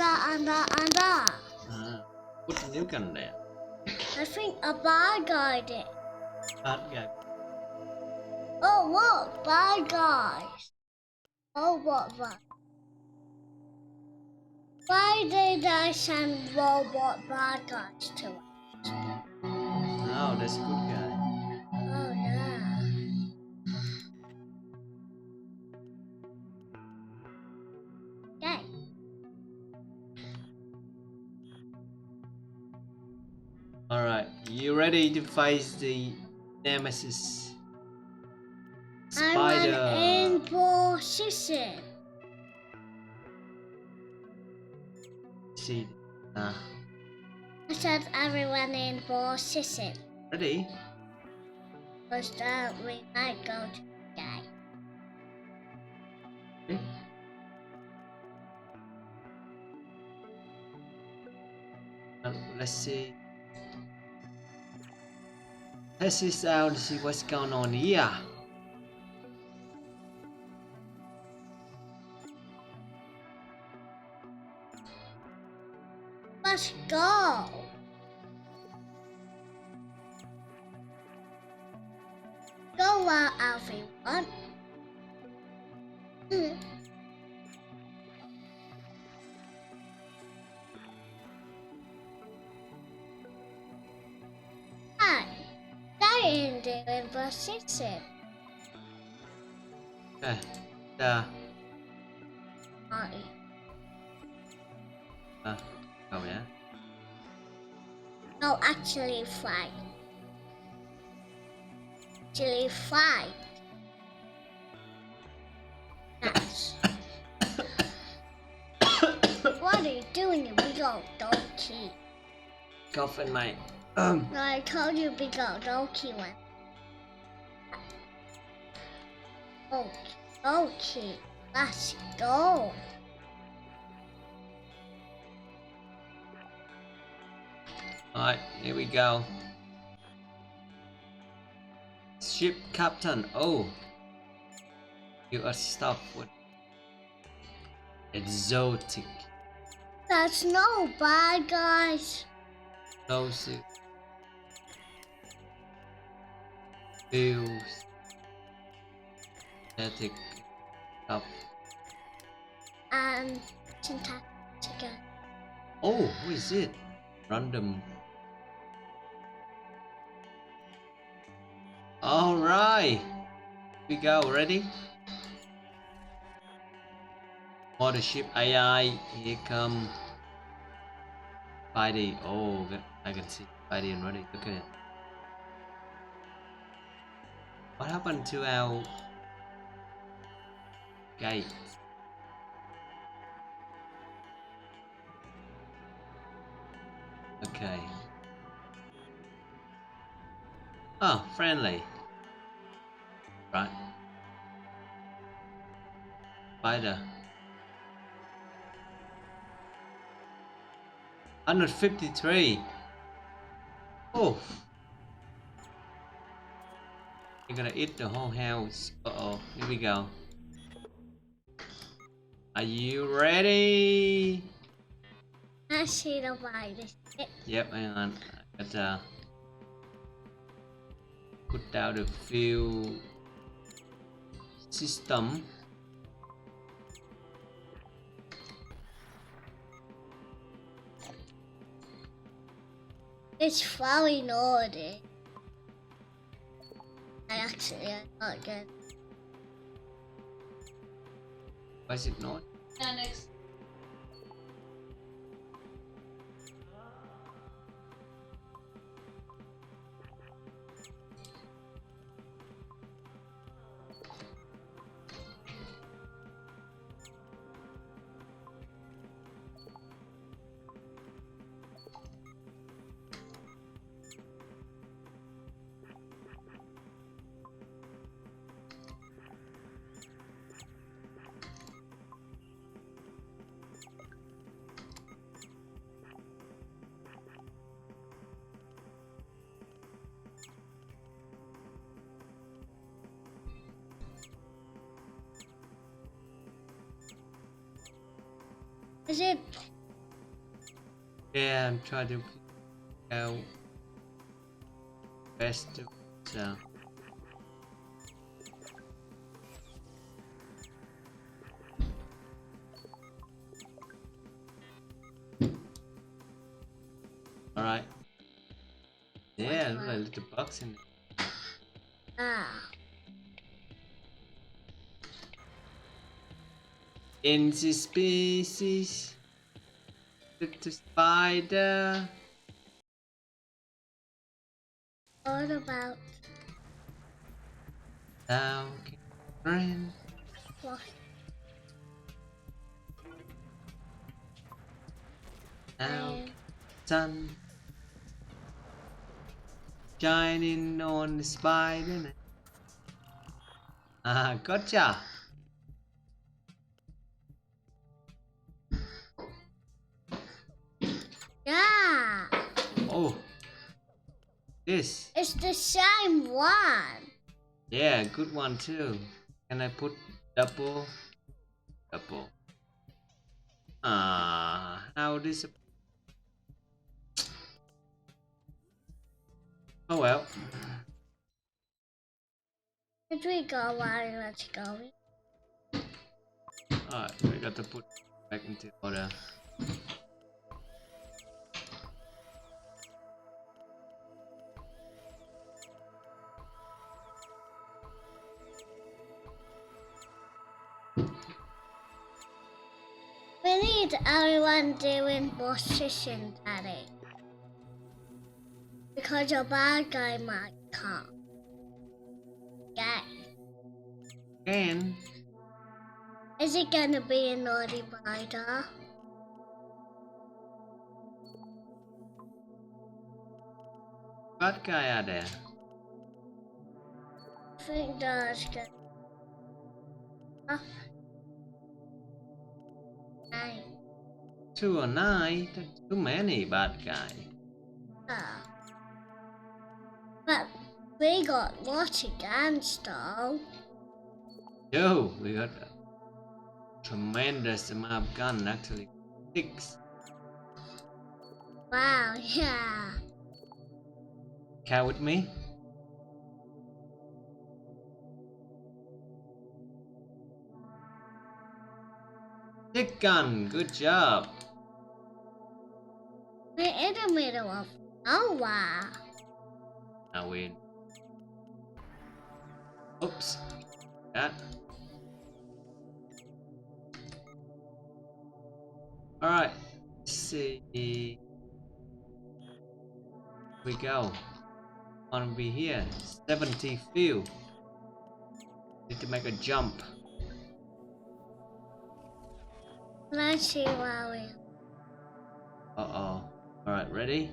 under. Put the new gun there. I think a bad guy did. Bad guy. Oh, look, bad guys. Oh, what? Why did I send robot bad guys to us? No, that's good guy. Oh, yeah. Okay. Alright, you ready to face the nemesis? Spider. I'm in position. See. I said everyone in position. Ready? Because then we might go to the guy. Okay. Let's see. Test this out and see what's going on here. Let's go. Go out, everyone. Hi. Stay in the position. Okay. Hi. Oh yeah. No, actually fight. Actually fight. Yes. What are you doing, you big old donkey? Coughing, mate. No, I told you big old donkey one. Okay, let's go. Alright, here we go. Ship captain. Oh, you are stuff with exotic. That's no bad guys. Explosive. Feels. Static stuff. And syntax again. Oh, who is it? Random. Alright. We go, ready? Mothership AI, here come Spidey. Oh, I can see Spidey already. Look at it. What happened to our gate? Okay. Oh, friendly. Right. Spider. 153. Oh. You're gonna eat the whole house. Uh-oh. Here we go. Are you ready? I see the virus. Yep, hang on. I gotta put down the fuel system. It's very naughty. I'm not good. Why is it not? Next. Is it Yeah, I'm trying to out best to so. Alright. Yeah, look like little bugs in there. Ah. In the species, little spider. What about Okay, friend. what? Now, sun shining on the spider. Ah, gotcha. Yeah. Oh, this. It's the same one. Yeah, good one too. Can I put double? Double. Ah, how this? Oh well. Did we go while let's go? Alright, we got to put back into order. We need everyone doing position, Daddy. Because a bad guy might come. Yeah. And Is it gonna be a naughty spider? what guy are there? I think that's good. Nine. 2 or 9? That's too many bad guy. But we got lots of guns though. Yo, we got a tremendous amount of gun actually. 6. Wow, yeah. Count with me. Six gun, good job. We're in the middle of nowhere. Now we. Oops. That. Alright. Let's see. Here we go. Want to be here. 70 field. Need to make a jump. Let's see where we Uh-oh. Alright, ready?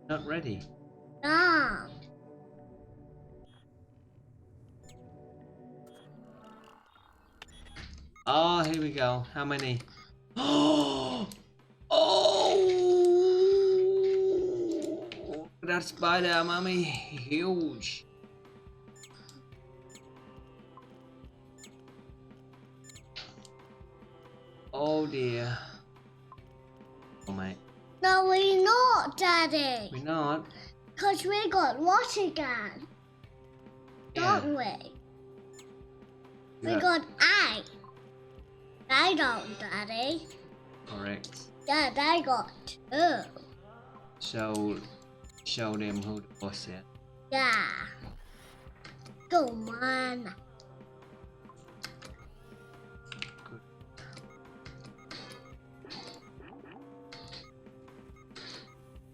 Not ready. are. Oh, here we go. How many? Oh! Oh! That spider, mommy. Huge. Oh dear. Oh mate. No, we're not, Daddy. We're not. Because we got lots again. Yeah. Don't we? We Yeah. got 8. They don't, Daddy. Correct. Yeah, they got 2. So, show them who the boss is. Yeah. Go on. Good.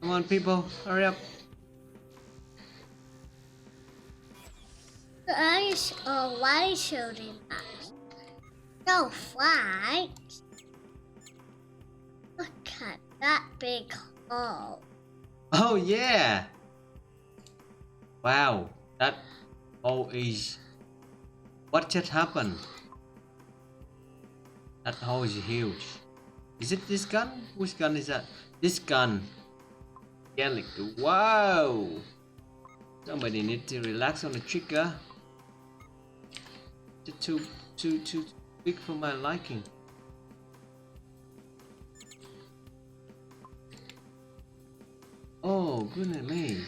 Come on, people, hurry up. The eyes are why shooting us. No fight. Look at that big hole. Oh yeah. Wow, that hole is. What just happened? That hole is huge. Is it this gun? Which gun is that? This gun. Gallic. Wow. Somebody need to relax on the trigger. It's too big for my liking. goodness me.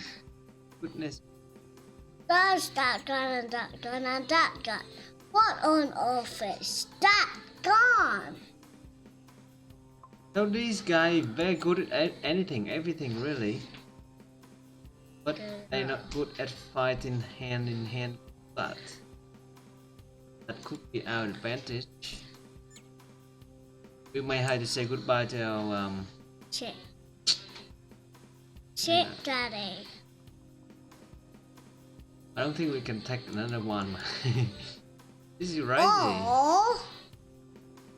Goodness. There's that gun and that gun and that gun. What on earth is that gun? So these guys very good at anything, everything really. But they're not good at fighting hand in hand. But that could be our advantage. We may have to say goodbye to our Shit. Shit, Daddy. I don't think we can take another one. This is right. Oh,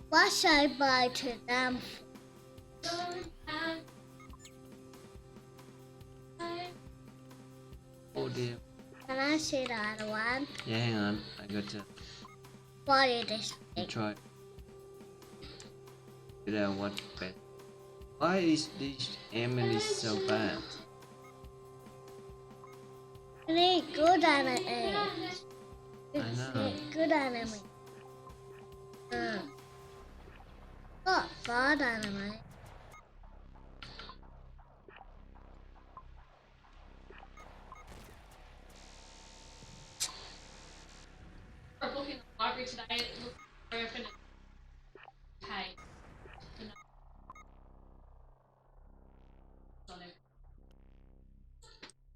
what should I buy to them? Oh dear. Can I see the other one? Yeah, hang on. I got to What is this thing? try. Figure out what bad. Why is this Emily so bad? I need good enemy. I know. Good enemy. Not bad enemy. We're booking the library today. It looks open and paid.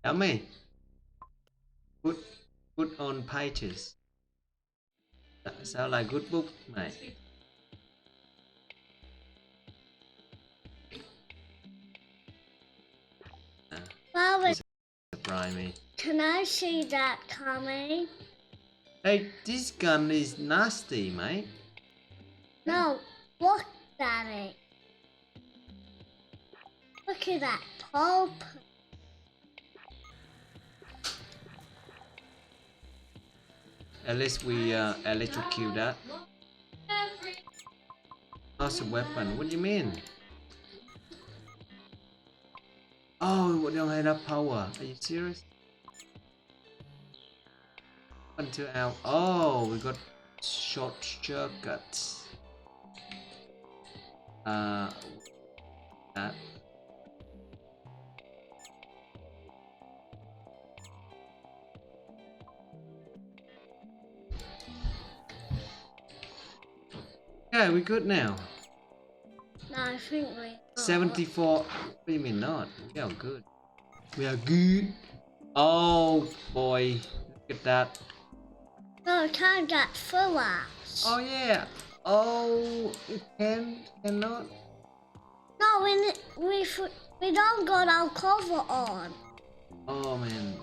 Tell me. Put on pages. That sound like good book, mate. Father, Surprise me. can I see that coming? Hey, this gun is nasty, mate. No, look, Daddy. Look at that pulp. At least we electrocute that. How's a weapon? What do you mean? Oh, we don't have enough power. Are you serious? Until our we got short shortcuts. That. Yeah, we're good now. No, I think we. 74. What do you mean not? We are good. We are good. Oh boy, look at that. No, I can't get full ass. Oh yeah. Oh, it cannot. No, we don't got our cover on. Oh man.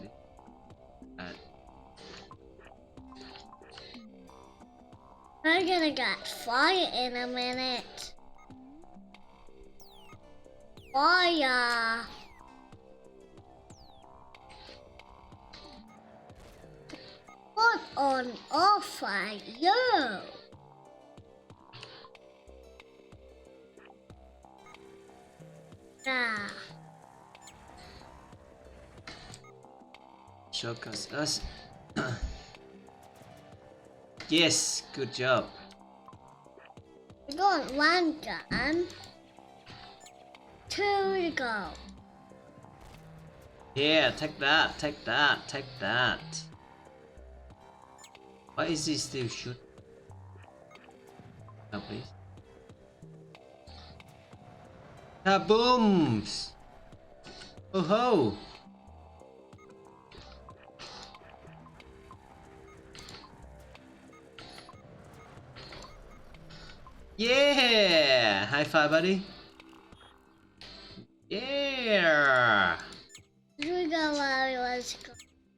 We're gonna get fire in a minute. Fire. What on earth are you? Yeah. Showcase us. Yes, good job. We got one gun. Two to go. Yeah, take that, take that, take that. Why is he still shoot? Oh, please. Kabooms! Oh ho! Yeah! High five, buddy. Yeah! We go where we was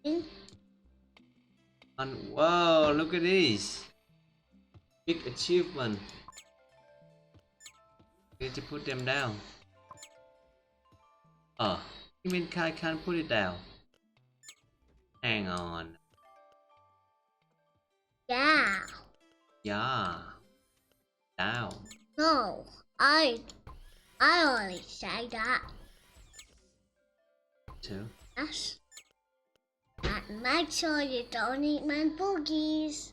going. And whoa, look at this. Big achievement. Need to put them down. Oh, you mean I can't put it down? Hang on. Yeah. Yeah. Down. No, I only say that. Two. Yes. And make sure you don't eat my boogies.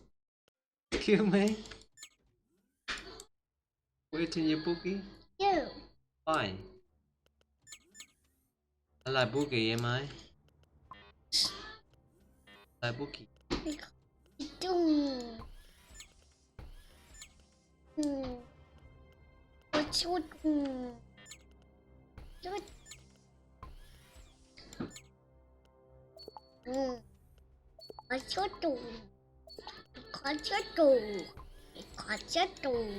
Kill me. Wait in your bookie. You. Why? Lại boogie em ơi. Lại boogie. Tung. Chút. Chút. Có chút tù. Có chút tù. Có chút tù.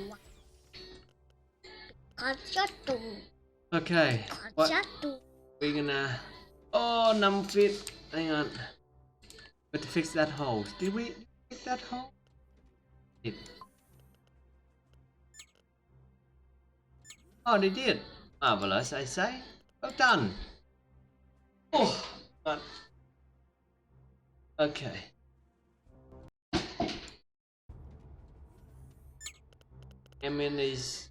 Có chút tù. Okay. Có What? chút tù. We're gonna. Oh, 5 feet. Hang on. But to fix that hole. Did we fix that hole? Did. Oh, they did. Marvelous, I say. Well done. Oh, but. Okay. Emin is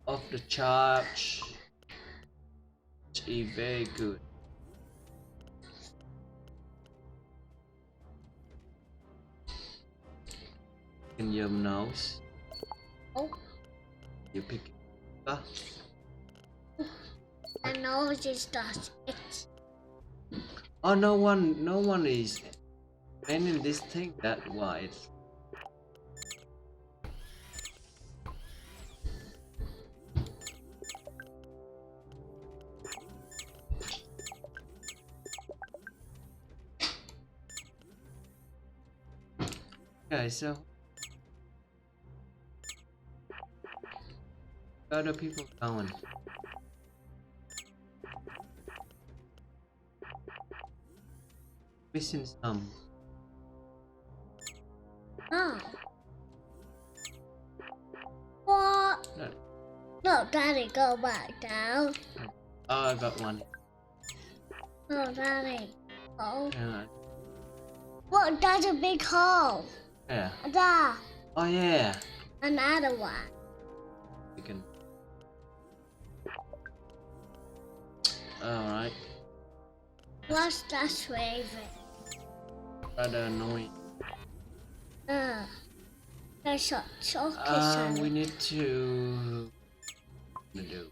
off the charge. She very good. In your nose. Oh, You pick it up. I know this does it. Oh, no one is manning this thing that wide. Okay, so where are the people going? Missing some. Oh. What? No. No, Daddy, go back down. Oh, I got one. No, Daddy. Oh. Yeah. What? That's a big hole. Yeah. There. Oh yeah. Another one. We can. All right. What's that favorite? Rather annoying. There's a chocolate on We it. need to do.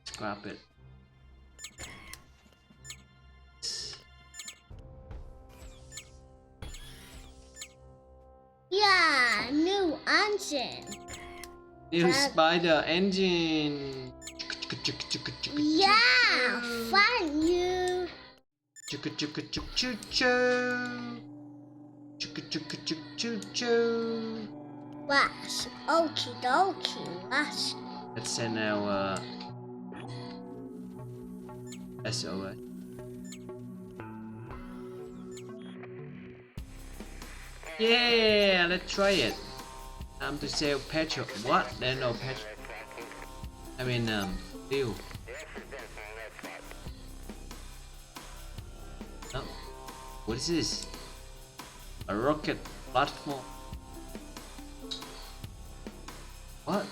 Scrap it. Yeah, new engine. New spider engine. Yeah, fun you. Choo choo choo choo choo. Choo choo choo choo choo. Wash. Okie dokie. Wash. Let's send our SOS. Yeah, let's try it. Time to sell petrol. What? There's no petrol. I mean, fuel. Oh, what is this? A rocket platform. What?